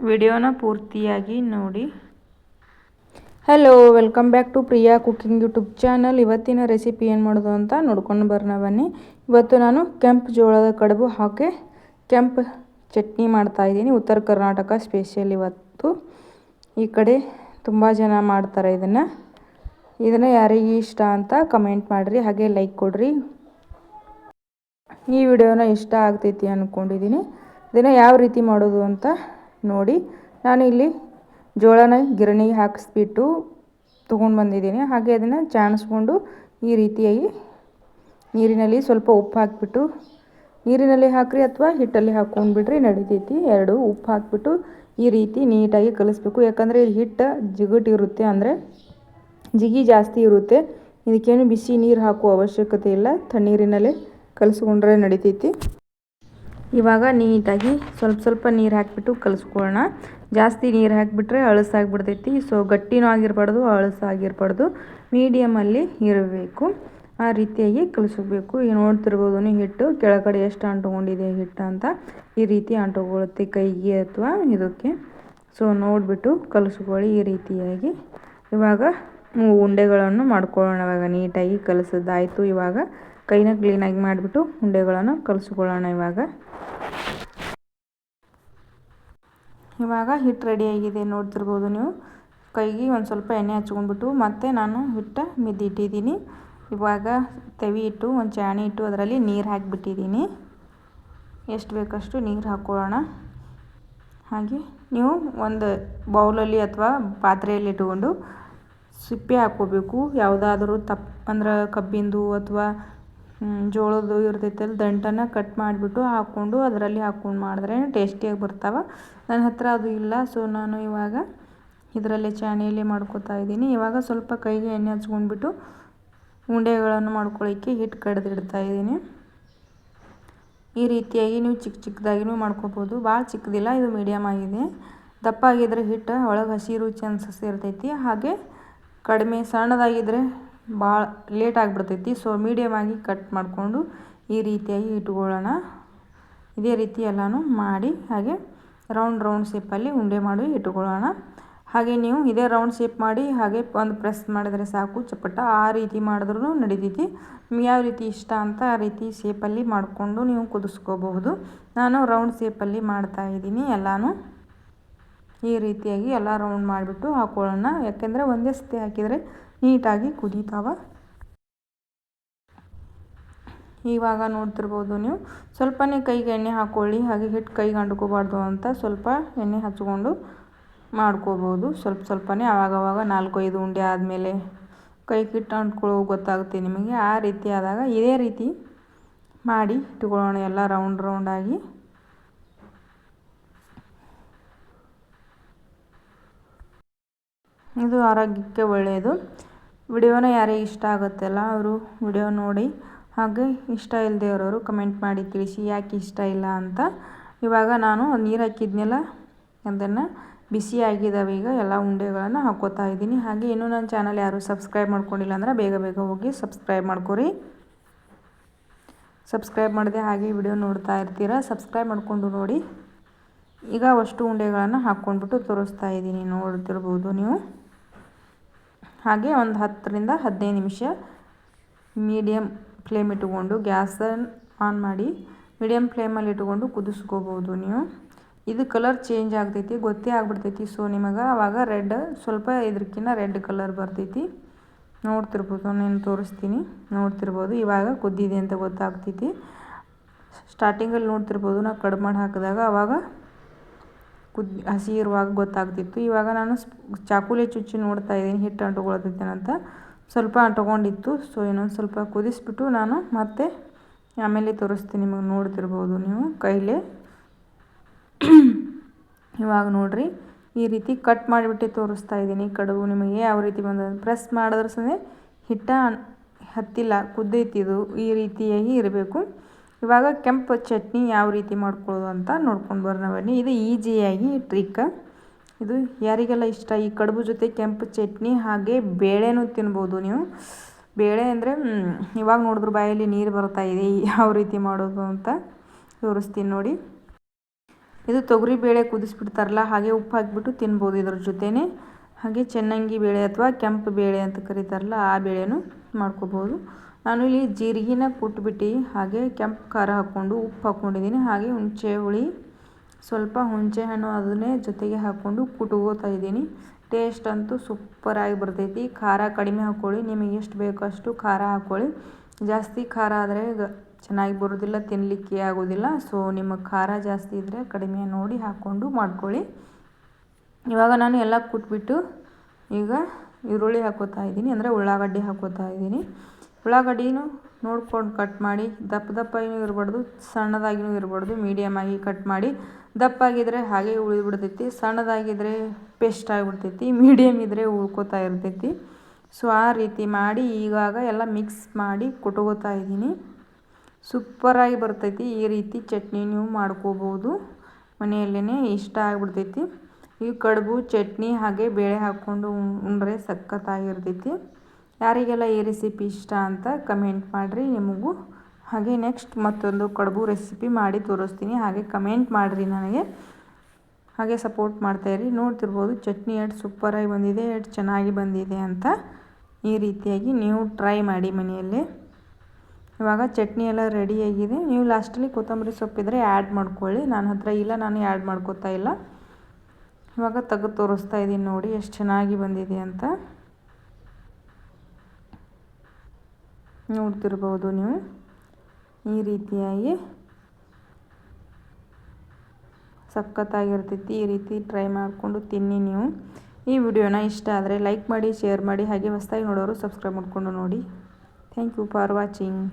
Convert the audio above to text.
ವಿಡಿಯೋನ ಪೂರ್ತಿಯಾಗಿ ನೋಡಿ. Hello, welcome back to Priya cooking YouTube channel. ಇವತ್ತಿನ ರೆಸಿಪಿ ಏನು ಮಾಡೋದು ಅಂತ ನೋಡ್ಕೊಂಡು ಬರೋಣ ಬನ್ನಿ. ಇವತ್ತು ನಾನು ಕೆಂಪು ಜೋಳದ ಕಡುಬು ಹಾಕಿ ಕೆಂಪು ಚಟ್ನಿ ಮಾಡ್ತಾಯಿದ್ದೀನಿ. ಉತ್ತರ ಕರ್ನಾಟಕ ಸ್ಪೆಷಲ್ ಇವತ್ತು. ಈ ಕಡೆ ತುಂಬ ಜನ ಮಾಡ್ತಾರೆ ಇದನ್ನು ಯಾರಿಗೆ ಇಷ್ಟ ಅಂತ ಕಮೆಂಟ್ ಮಾಡಿರಿ, ಹಾಗೆ ಲೈಕ್ ಕೊಡಿರಿ. ಈ ವಿಡಿಯೋನ ಇಷ್ಟ ಆಗ್ತೈತಿ ಅಂದ್ಕೊಂಡಿದ್ದೀನಿ. ಇದನ್ನು ಯಾವ ರೀತಿ ಮಾಡೋದು ಅಂತ ನೋಡಿ. ನಾನು ಇಲ್ಲಿ ಜೋಳನ ಗಿರಣಿಗೆ ಹಾಕಿಸ್ಬಿಟ್ಟು ತೊಗೊಂಡು ಬಂದಿದ್ದೀನಿ. ಹಾಗೆ ಅದನ್ನು ಚಾಣಿಸ್ಕೊಂಡು ಈ ರೀತಿಯಾಗಿ ನೀರಿನಲ್ಲಿ ಸ್ವಲ್ಪ ಉಪ್ಪು ಹಾಕಿಬಿಟ್ಟು, ನೀರಿನಲ್ಲಿ ಹಾಕಿರಿ ಅಥವಾ ಹಿಟ್ಟಲ್ಲಿ ಹಾಕ್ಕೊಂಡ್ಬಿಟ್ರಿ ನಡಿತೈತಿ. ಎರಡು ಉಪ್ಪು ಹಾಕಿಬಿಟ್ಟು ಈ ರೀತಿ ನೀಟಾಗಿ ಕಲಿಸ್ಬೇಕು. ಯಾಕಂದರೆ ಇದು ಹಿಟ್ಟು ಜಿಗುಟು ಇರುತ್ತೆ, ಅಂದರೆ ಜಿಗಿ ಜಾಸ್ತಿ ಇರುತ್ತೆ. ಇದಕ್ಕೇನು ಬಿಸಿ ನೀರು ಹಾಕುವ ಅವಶ್ಯಕತೆ ಇಲ್ಲ, ತಣ್ಣೀರಿನಲ್ಲೇ ಕಲಿಸ್ಕೊಂಡ್ರೆ ನಡಿತೈತಿ. ಇವಾಗ ನೀಟಾಗಿ ಸ್ವಲ್ಪ ನೀರು ಹಾಕಿಬಿಟ್ಟು ಕಲಿಸ್ಕೊಳ್ಳೋಣ. ಜಾಸ್ತಿ ನೀರು ಹಾಕಿಬಿಟ್ರೆ ಅಳಸಾಗಿಬಿಡ್ತೈತಿ. ಸೊ ಗಟ್ಟಿನೂ ಆಗಿರಬಾರ್ದು, ಅಳಸಾಗಿರಬಾರ್ದು, ಮೀಡಿಯಮಲ್ಲಿ ಇರಬೇಕು. ಆ ರೀತಿಯಾಗಿ ಕಲಿಸ್ಬೇಕು. ಈಗ ನೋಡ್ತಿರ್ಬೋದು ನೀವು ಹಿಟ್ಟು ಕೆಳಗಡೆ ಎಷ್ಟು ಅಂಟ್ಕೊಂಡಿದೆ ಹಿಟ್ಟು ಅಂತ. ಈ ರೀತಿ ಅಂಟ್ಕೊಳ್ಳುತ್ತೆ ಕೈಗೆ ಅಥವಾ ಇದಕ್ಕೆ. ಸೊ ನೋಡಿಬಿಟ್ಟು ಕಲಿಸ್ಕೊಳ್ಳಿ ಈ ರೀತಿಯಾಗಿ. ಇವಾಗ ಉಂಡೆಗಳನ್ನು ಮಾಡ್ಕೊಳ್ಳೋಣ. ಇವಾಗ ನೀಟಾಗಿ ಕಲಿಸೋದಾಯಿತು. ಇವಾಗ ಕೈನ ಕ್ಲೀನಾಗಿ ಮಾಡಿಬಿಟ್ಟು ಉಂಡೆಗಳನ್ನು ಕಲಿಸ್ಕೊಳ್ಳೋಣ. ಇವಾಗ ಹಿಟ್ಟು ರೆಡಿಯಾಗಿದೆ ನೋಡ್ತಿರ್ಬೋದು ನೀವು. ಕೈಗೆ ಒಂದು ಸ್ವಲ್ಪ ಎಣ್ಣೆ ಹಚ್ಕೊಂಡ್ಬಿಟ್ಟು ಮತ್ತೆ ನಾನು ಹಿಟ್ಟು ಮಿದ್ದಿಟ್ಟಿದ್ದೀನಿ. ಇವಾಗ ತವಿ ಇಟ್ಟು ಒಂದು ಚಾಣಿ ಇಟ್ಟು ಅದರಲ್ಲಿ ನೀರು ಹಾಕಿಬಿಟ್ಟಿದ್ದೀನಿ. ಎಷ್ಟು ಬೇಕಷ್ಟು ನೀರು ಹಾಕ್ಕೊಳ್ಳೋಣ. ಹಾಗೆ ನೀವು ಒಂದು ಬೌಲಲ್ಲಿ ಅಥವಾ ಪಾತ್ರೆಯಲ್ಲಿ ಇಟ್ಕೊಂಡು ಸಿಪ್ಪೆ ಹಾಕ್ಕೋಬೇಕು. ಯಾವುದಾದ್ರೂ ಅಂದ್ರೆ ಕಬ್ಬಿಂದು ಅಥವಾ ಜೋಳದ್ದು ಇರ್ತೈತಲ್ಲ, ದಂಟನ್ನು ಕಟ್ ಮಾಡಿಬಿಟ್ಟು ಹಾಕ್ಕೊಂಡು ಅದರಲ್ಲಿ ಹಾಕ್ಕೊಂಡು ಮಾಡಿದ್ರೆ ಟೇಸ್ಟಿಯಾಗಿ ಬರ್ತಾವೆ. ನನ್ನ ಹತ್ರ ಅದು ಇಲ್ಲ, ಸೊ ನಾನು ಇವಾಗ ಇದರಲ್ಲೇ ಚಾಣಿಯಲ್ಲಿ ಮಾಡ್ಕೋತಾ ಇದ್ದೀನಿ. ಇವಾಗ ಸ್ವಲ್ಪ ಕೈಗೆ ಎಣ್ಣೆ ಹಚ್ಕೊಂಡ್ಬಿಟ್ಟು ಉಂಡೆಗಳನ್ನು ಮಾಡ್ಕೊಳ್ಳೋಕ್ಕೆ ಹಿಟ್ಟು ಕಡ್ದಿಡ್ತಾ ಇದ್ದೀನಿ. ಈ ರೀತಿಯಾಗಿ ನೀವು ಚಿಕ್ಕದಾಗಿನೂ ಮಾಡ್ಕೋಬೋದು. ಭಾಳ ಚಿಕ್ಕದಿಲ್ಲ, ಇದು ಮೀಡಿಯಮ್ ಆಗಿದೆ. ದಪ್ಪ ಆಗಿದ್ರೆ ಹಿಟ್ಟು ಒಳಗೆ ಹಸಿ ಇರೋ ಚಾನ್ಸಸ್ ಇರ್ತೈತಿ. ಹಾಗೆ ಕಡಿಮೆ ಸಣ್ಣದಾಗಿದ್ದರೆ ಭಾಳ ಲೇಟ್ ಆಗಿಬಿಡ್ತೈತಿ. ಸೊ ಮೀಡಿಯಮ್ ಆಗಿ ಕಟ್ ಮಾಡಿಕೊಂಡು ಈ ರೀತಿಯಾಗಿ ಇಟ್ಕೊಳ್ಳೋಣ. ಇದೇ ರೀತಿ ಎಲ್ಲನೂ ಮಾಡಿ ಹಾಗೆ ರೌಂಡ್ ಶೇಪಲ್ಲಿ ಉಂಡೆ ಮಾಡಿ ಇಟ್ಕೊಳ್ಳೋಣ. ಹಾಗೆ ನೀವು ಇದೇ ರೌಂಡ್ ಶೇಪ್ ಮಾಡಿ ಹಾಗೆ ಒಂದು ಪ್ರೆಸ್ ಮಾಡಿದರೆ ಸಾಕು, ಚಪ್ಪಟ. ಆ ರೀತಿ ಮಾಡಿದ್ರೂ ನಡಿತೈತಿ. ನಿಮ್ಗೆ ಯಾವ ರೀತಿ ಇಷ್ಟ ಅಂತ ಆ ರೀತಿ ಶೇಪಲ್ಲಿ ಮಾಡಿಕೊಂಡು ನೀವು ಕುದಿಸ್ಕೋಬಹುದು. ನಾನು ರೌಂಡ್ ಶೇಪಲ್ಲಿ ಮಾಡ್ತಾಯಿದ್ದೀನಿ ಎಲ್ಲನೂ. ಈ ರೀತಿಯಾಗಿ ಎಲ್ಲ ರೌಂಡ್ ಮಾಡಿಬಿಟ್ಟು ಹಾಕ್ಕೊಳ್ಳೋಣ. ಯಾಕೆಂದರೆ ಒಂದೇ ಸತಿ ಹಾಕಿದರೆ ನೀಟಾಗಿ ಕುದೀತಾವೆ. ಇವಾಗ ನೋಡ್ತಿರ್ಬೋದು ನೀವು. ಸ್ವಲ್ಪನೇ ಕೈಗೆ ಎಣ್ಣೆ ಹಾಕ್ಕೊಳ್ಳಿ. ಹಾಗೆ ಹಿಟ್ಟು ಕೈಗೆ ಅಂಟ್ಕೋಬಾರ್ದು ಅಂತ ಸ್ವಲ್ಪ ಎಣ್ಣೆ ಹಚ್ಕೊಂಡು ಮಾಡ್ಕೋಬೋದು. ಸ್ವಲ್ಪನೇ ಆವಾಗವಾಗ 4-5 ಉಂಡೆ ಆದಮೇಲೆ ಕೈಗೆ ಹಿಟ್ಟು ಅಂಟ್ಕೊಳ್ಳೋ ಗೊತ್ತಾಗುತ್ತೆ ನಿಮಗೆ. ಆ ರೀತಿ ಆದಾಗ ಇದೇ ರೀತಿ ಮಾಡಿ ಇಟ್ಕೊಳ್ಳೋಣ ಎಲ್ಲ ರೌಂಡಾಗಿ. ಇದು ಆರೋಗ್ಯಕ್ಕೆ ಒಳ್ಳೆಯದು. ವಿಡಿಯೋನ ಯಾರಿಗೆ ಇಷ್ಟ ಆಗುತ್ತಲ್ಲ ಅವರು ವಿಡಿಯೋ ನೋಡಿ. ಹಾಗೆ ಇಷ್ಟ ಇಲ್ಲದೆ ಇರೋರು ಕಮೆಂಟ್ ಮಾಡಿ ತಿಳಿಸಿ ಯಾಕೆ ಇಷ್ಟ ಇಲ್ಲ ಅಂತ. ಇವಾಗ ನಾನು ನೀರು ಹಾಕಿದ್ನೆಲ್ಲ ಅದನ್ನು ಬಿಸಿ ಆಗಿದ್ದಾವೆ. ಈಗ ಎಲ್ಲ ಉಂಡೆಗಳನ್ನು ಹಾಕ್ಕೋತಾ ಇದ್ದೀನಿ. ಹಾಗೆ ಇನ್ನೂ ನನ್ನ ಚಾನಲ್ ಯಾರು ಸಬ್ಸ್ಕ್ರೈಬ್ ಮಾಡ್ಕೊಂಡಿಲ್ಲ ಅಂದರೆ ಬೇಗ ಹೋಗಿ ಸಬ್ಸ್ಕ್ರೈಬ್ ಮಾಡ್ಕೊರಿ. ಸಬ್ಸ್ಕ್ರೈಬ್ ಮಾಡಿದೆ ಹಾಗೆ ವಿಡಿಯೋ ನೋಡ್ತಾ ಇರ್ತೀರ, ಸಬ್ಸ್ಕ್ರೈಬ್ ಮಾಡಿಕೊಂಡು ನೋಡಿ. ಈಗ ಅಷ್ಟು ಉಂಡೆಗಳನ್ನು ಹಾಕ್ಕೊಂಡ್ಬಿಟ್ಟು ತೋರಿಸ್ತಾ ಇದ್ದೀನಿ, ನೋಡ್ತಿರ್ಬೋದು ನೀವು. ಹಾಗೆ ಒಂದು 10-15 ನಿಮಿಷ ಮೀಡಿಯಮ್ ಫ್ಲೇಮ್ ಇಟ್ಟುಕೊಂಡು ಗ್ಯಾಸನ್ನು ಆನ್ ಮಾಡಿ ಮೀಡಿಯಮ್ ಫ್ಲೇಮಲ್ಲಿ ಇಟ್ಕೊಂಡು ಕುದಿಸ್ಕೋಬೋದು ನೀವು. ಇದು ಕಲರ್ ಚೇಂಜ್ ಆಗ್ತೈತಿ, ಗೊತ್ತೇ ಆಗ್ಬಿಡ್ತೈತಿ. ಸೊ ನಿಮಗೆ ಆವಾಗ ರೆಡ್ ಸ್ವಲ್ಪ ಇದಕ್ಕಿಂತ ರೆಡ್ ಕಲರ್ ಬರ್ತೈತಿ. ನೋಡ್ತಿರ್ಬೋದು, ನಾನು ತೋರಿಸ್ತೀನಿ, ನೋಡ್ತಿರ್ಬೋದು. ಇವಾಗ ಕುದ್ದಿದೆ ಅಂತ ಗೊತ್ತಾಗ್ತೈತಿ. ಸ್ಟಾರ್ಟಿಂಗಲ್ಲಿ ನೋಡ್ತಿರ್ಬೋದು ನಾವು ಕಡುಬು ಮಾಡಿ ಹಾಕಿದಾಗ ಆವಾಗ ಹಸಿ ಇರುವಾಗ ಗೊತ್ತಾಗ್ತಿತ್ತು. ಇವಾಗ ನಾನು ಚಾಕುಲಿ ಚುಚ್ಚಿ ನೋಡ್ತಾ ಇದ್ದೀನಿ ಹಿಟ್ಟು ಅಂಟ್ಕೊಳ್ತೈತೆ ಅಂತ. ಸ್ವಲ್ಪ ಅಂಟ್ಕೊಂಡಿತ್ತು. ಸೊ ಇನ್ನೊಂದು ಸ್ವಲ್ಪ ಕುದಿಸ್ಬಿಟ್ಟು ನಾನು ಮತ್ತೆ ಆಮೇಲೆ ತೋರಿಸ್ತೀನಿ ನಿಮಗೆ. ನೋಡ್ತಿರ್ಬೋದು ನೀವು ಕೈಲೇ. ಇವಾಗ ನೋಡಿರಿ ಈ ರೀತಿ ಕಟ್ ಮಾಡಿಬಿಟ್ಟು ತೋರಿಸ್ತಾ ಇದ್ದೀನಿ ಕಡುಬು. ನಿಮಗೆ ಯಾವ ರೀತಿ ಬಂದ ಪ್ರೆಸ್ ಮಾಡಿದ್ರೆ ಸಹ ಹಿಟ್ಟು ಹತ್ತಿಲ್ಲ, ಕುದ್ದೈತಿದು. ಈ ರೀತಿಯಾಗಿ ಇರಬೇಕು. ಇವಾಗ ಕೆಂಪು ಚಟ್ನಿ ಯಾವ ರೀತಿ ಮಾಡ್ಕೊಳ್ಳೋದು ಅಂತ ನೋಡ್ಕೊಂಡು ಬರೋಣ ಬನ್ನಿ. ಇದು ಈಸಿಯಾಗಿ ಟ್ರಿಕ್. ಇದು ಯಾರಿಗೆಲ್ಲ ಇಷ್ಟ ಈ ಕಡುಬು ಜೊತೆ ಕೆಂಪು ಚಟ್ನಿ ಹಾಗೆ ಬೇಳೆನೂ ತಿನ್ಬೋದು ನೀವು. ಬೇಳೆ ಅಂದರೆ ಇವಾಗ ನೋಡಿದ್ರು ಬಾಯಲ್ಲಿ ನೀರು ಬರ್ತಾ ಇದೆ. ಯಾವ ರೀತಿ ಮಾಡೋದು ಅಂತ ತೋರಿಸ್ತೀನಿ ನೋಡಿ. ಇದು ತೊಗರಿ ಬೇಳೆ ಕುದಿಸ್ಬಿಡ್ತಾರಲ್ಲ ಹಾಗೆ ಉಪ್ಪು ಹಾಕಿಬಿಟ್ಟು ತಿನ್ಬೋದು ಇದ್ರ ಜೊತೆನೇ. ಹಾಗೆ ಚೆನ್ನಾಗಿ ಬೇಳೆ ಅಥವಾ ಕೆಂಪು ಬೇಳೆ ಅಂತ ಕರೀತಾರಲ್ಲ ಆ ಬೇಳೆನೂ ಮಾಡ್ಕೋಬೋದು. ನಾನು ಇಲ್ಲಿ ಜೀರಿಗೆನ ಕುಟ್ಬಿಟ್ಟು ಹಾಗೆ ಕೆಂಪು ಖಾರ ಹಾಕ್ಕೊಂಡು ಉಪ್ಪು ಹಾಕ್ಕೊಂಡಿದ್ದೀನಿ. ಹಾಗೆ ಹುಣಸೆ ಹುಳಿ ಸ್ವಲ್ಪ ಹುಣಸೆ ಹಣ್ಣು ಅದನ್ನೇ ಜೊತೆಗೆ ಹಾಕ್ಕೊಂಡು ಕುಟ್ಕೋತಾ ಇದ್ದೀನಿ. ಟೇಸ್ಟ್ ಅಂತೂ ಸೂಪರಾಗಿ ಬರ್ತೈತಿ. ಖಾರ ಕಡಿಮೆ ಹಾಕ್ಕೊಳ್ಳಿ, ನಿಮಗೆ ಎಷ್ಟು ಬೇಕೋ ಅಷ್ಟು ಖಾರ ಹಾಕ್ಕೊಳ್ಳಿ. ಜಾಸ್ತಿ ಖಾರ ಆದರೆ ಚೆನ್ನಾಗಿ ಬರೋದಿಲ್ಲ, ತಿನ್ನಲಿಕ್ಕೆ ಆಗೋದಿಲ್ಲ. ಸೊ ನಿಮಗೆ ಖಾರ ಜಾಸ್ತಿ ಇದ್ದರೆ ಕಡಿಮೆ ನೋಡಿ ಹಾಕ್ಕೊಂಡು ಮಾಡ್ಕೊಳ್ಳಿ. ಇವಾಗ ನಾನು ಎಲ್ಲ ಕುಟ್ಬಿಟ್ಟು ಈಗ ಈರುಳ್ಳಿ ಹಾಕೋತಾ ಇದ್ದೀನಿ, ಅಂದರೆ ಉಳ್ಳಾಗಡ್ಡಿ ಹಾಕೋತಾ ಇದ್ದೀನಿ. ಉಳ್ಳಾಗಡ್ಡಿನೂ ನೋಡ್ಕೊಂಡು ಕಟ್ ಮಾಡಿ, ದಪ್ಪನೂ ಇರಬಾರ್ದು, ಸಣ್ಣದಾಗಿನೂ ಇರಬಾರ್ದು, ಮೀಡಿಯಮಾಗಿ ಕಟ್ ಮಾಡಿ. ದಪ್ಪಾಗಿದ್ದರೆ ಹಾಗೆ ಉಳಿದ್ಬಿಡ್ತೈತಿ, ಸಣ್ಣದಾಗಿದ್ದರೆ ಪೇಸ್ಟ್ ಆಗಿಬಿಡ್ತೈತಿ, ಮೀಡಿಯಮ್ ಇದ್ದರೆ ಉಳ್ಕೋತಾ ಇರ್ತೈತಿ. ಸೊ ಆ ರೀತಿ ಮಾಡಿ ಇವಾಗ ಎಲ್ಲ ಮಿಕ್ಸ್ ಮಾಡಿ ಕುಟ್ಕೋತಾ ಇದ್ದೀನಿ. ಸೂಪರಾಗಿ ಬರ್ತೈತಿ. ಈ ರೀತಿ ಚಟ್ನಿ ನೀವು ಮಾಡ್ಕೋಬೋದು ಮನೆಯಲ್ಲೇ, ಇಷ್ಟ ಆಗಿಬಿಡ್ತೈತಿ. ಈ ಕಡುಬು ಚಟ್ನಿ ಹಾಗೆ ಬೇಳೆ ಹಾಕ್ಕೊಂಡು ಉಂಡ್ರೆ ಸಖತ್ತಾಗಿರ್ತೈತಿ. ಯಾರಿಗೆಲ್ಲ ಈ ರೆಸಿಪಿ ಇಷ್ಟ ಅಂತ ಕಮೆಂಟ್ ಮಾಡಿರಿ ನಿಮಗೂ. ಹಾಗೆ ನೆಕ್ಸ್ಟ್ ಮತ್ತೊಂದು ಕಡುಬು ರೆಸಿಪಿ ಮಾಡಿ ತೋರಿಸ್ತೀನಿ, ಹಾಗೆ ಕಮೆಂಟ್ ಮಾಡಿರಿ ನನಗೆ. ಹಾಗೆ ಸಪೋರ್ಟ್ ಮಾಡ್ತಾಯಿರಿ. ನೋಡ್ತಿರ್ಬೋದು ಚಟ್ನಿ ಎಷ್ಟು ಸೂಪರಾಗಿ ಬಂದಿದೆ, ಎಷ್ಟು ಚೆನ್ನಾಗಿ ಬಂದಿದೆ ಅಂತ. ಈ ರೀತಿಯಾಗಿ ನೀವು ಟ್ರೈ ಮಾಡಿ ಮನೆಯಲ್ಲೇ. ಇವಾಗ ಚಟ್ನಿ ಎಲ್ಲ ರೆಡಿಯಾಗಿದೆ. ನೀವು ಲಾಸ್ಟಲ್ಲಿ ಕೊತ್ತಂಬರಿ ಸೊಪ್ಪಿದ್ರೆ ಆ್ಯಡ್ ಮಾಡ್ಕೊಳ್ಳಿ. ನನ್ನ ಹತ್ರ ಇಲ್ಲ, ನಾನು ಆ್ಯಡ್ ಮಾಡ್ಕೋತಾ ಇಲ್ಲ. ಇವಾಗ ತೆಗೆದು ತೋರಿಸ್ತಾ ಇದ್ದೀನಿ ನೋಡಿ ಎಷ್ಟು ಚೆನ್ನಾಗಿ ಬಂದಿದೆ ಅಂತ. ನೋಡ್ತಿರ್ಬೋದು ನೀವು. ಈ ರೀತಿಯಾಗಿ ಸಖತ್ತಾಗಿರ್ತೈತಿ. ಈ ರೀತಿ ಟ್ರೈ ಮಾಡಿಕೊಂಡು ತಿನ್ನಿ ನೀವು. ಈ ವಿಡಿಯೋನ ಇಷ್ಟ ಆದರೆ ಲೈಕ್ ಮಾಡಿ, ಶೇರ್ ಮಾಡಿ, ಹಾಗೆ ಹೊಸದಾಗಿ ನೋಡೋರು ಸಬ್ಸ್ಕ್ರೈಬ್ ಮಾಡಿಕೊಂಡು ನೋಡಿ. Thank you for watching.